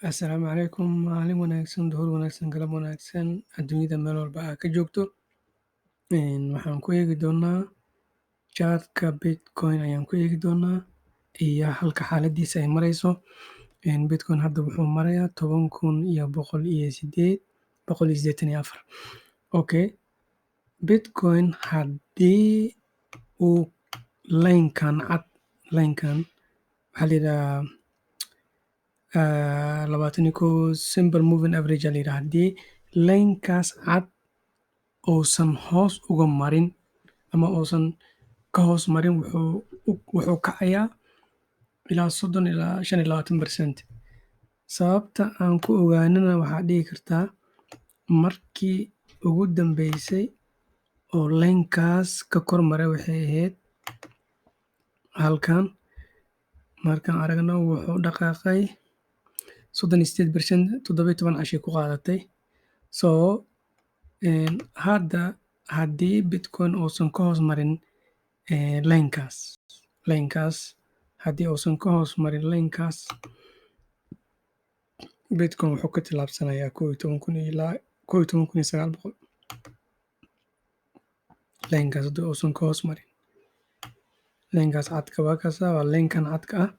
Assalaamu calaykum. Maalin wanaagsan, duhur wanaagsan, galab wanaagsan. Adduunyada meel walba aad ka joogto. Waxaan ku eegi doonaa chartka Bitcoin ayaan ku eegi doonaa iyo halka xaaladiisa ay marayso. Bitcoin hadda wuxuu marayaa 10,108 Okay. Bitcoin haddii uu laynkan waxaa la yidhahaa 21 simple moving average aa la yidhaha. Haddii laynkaas cad uusan hoos uga marin ama uusan ka hoos marin wuxuu kacayaa ilaa 30 ilaa 25%. Sababta aan ku ogaanana waxaad dhihi kartaa markii ugu dambeysay oo laynkaas ka kor maray waxay ahayd halkan. Markaan aragno wuxuu dhaqaaqay 38%, 17 cashay ku qaadatay. Hadda haddii Bitcoin uusan ka hoos marin laynkaas haddii uusan ka hoos marin laynkaas, Bitcoin wuxuu ka tillaabsanayaa 11,000 ilaa 11,900. Laynkaas haddii uusan ka hoos marin. Laynkaas cadka waa kaasa, waa laynkan cadka ah.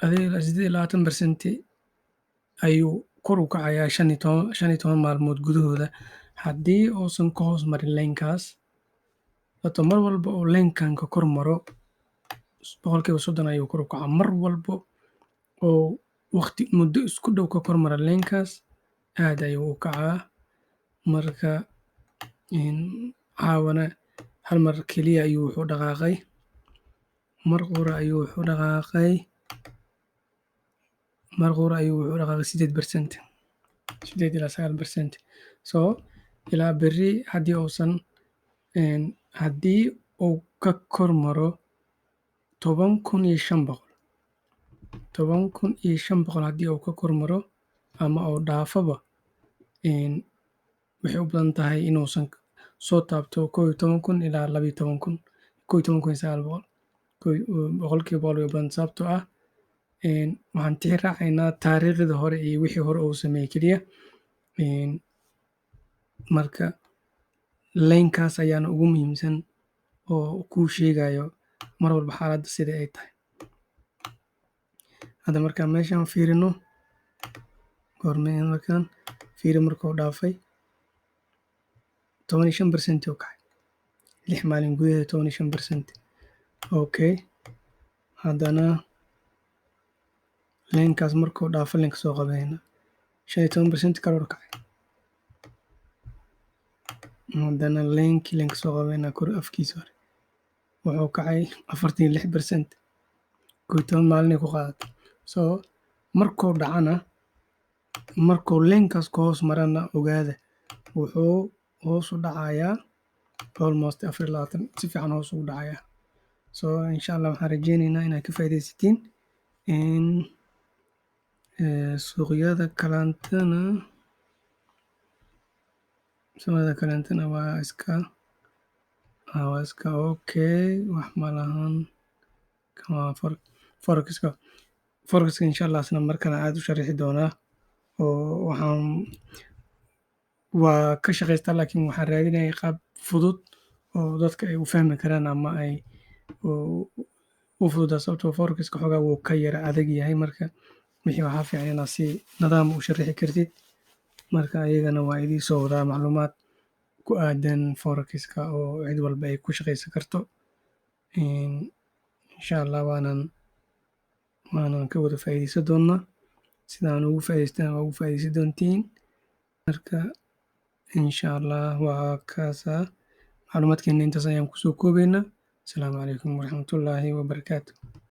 Adiga 28% ayuu kor u kacayaa 15 maalmood gudahooda haddii uusan ka hoos marin laynkaas. Mar walba oo laynkan ka kor maro 30% ayuu kor u kacaa. Mar walba oo muddo isku dhow ka kor mara laynkaas aad ayuu u kacaa. Marka caawana hal mar keliya ayuu wuxuu dhaqaaqay. Mar qura ayuu wuxuu dhaqaaqay 8% 8 ilaa 9%. Ilaa berri haddii uu ka kor maro 10,500 haddii uu ka kor maro ama uu dhaafaba, waxay u badan tahay inuusan soo taabto 11,000 ilaa 12,000 11,900 boqolkiiba boqol way u badan. Sababtoo ah waxaan tixi raacaynaa taariikhdii hore iyo wixii hore uu sameeyey keliya. Marka laynkaas ayaana ugu muhiimsan oo kuu sheegayo mar walba xaaladda sida ay tahay. Hadda markaan meeshan fiirino markuu dhaafay 15% uu kacay 6 maalin gudaheeda 15%. Okay. Haddana laynkaas markuu dhaafo laynka soo qabanayna 15% kale u kacay. Haddana laynka soo qabanayna kor afkiisa hore wuxuu kacay 46%. 11 maalin ku qaadatay. Markuu dhacana markuu laynkaas ka hoos marana ogaada wuxuu hoos u dhacayaa almost 24 si fiican hoos ugu dhacayaa. Insha Allah waxaan rajeynaynaa inaad ka faa'iidaysatiin. Suuqyada kalentana waa iska okay, wax ma lahan. Forex insha Allah isna markale aad u sharixi doonaa oo waa ka shaqaystaa laakiin waxaan raadinayaa qaab fudud oo dadka ay u fahmi karaan ama ay u fududaa. Sababtoo forex xoogaa wuu ka yara adag yahay. Marka wixii waxaa fiican inaad si nidaam u sharixi kartid. Marka ayagana waa idin soo wadaa macluumaad ku aadan forex oo cid walba ay ku shaqaysan karto. Insha Allah waanan ka wada faa'iidaysan doonaa. Sidaan ugu faa'iidaystana waa ugu faa'iidaysan doontiin. Marka insha Allah waa kaasa. Macluumaadkeena intaas ayaan kusoo koobaynaa. Assalaamu calaykum waraxmatullaahi wabarakaatuh.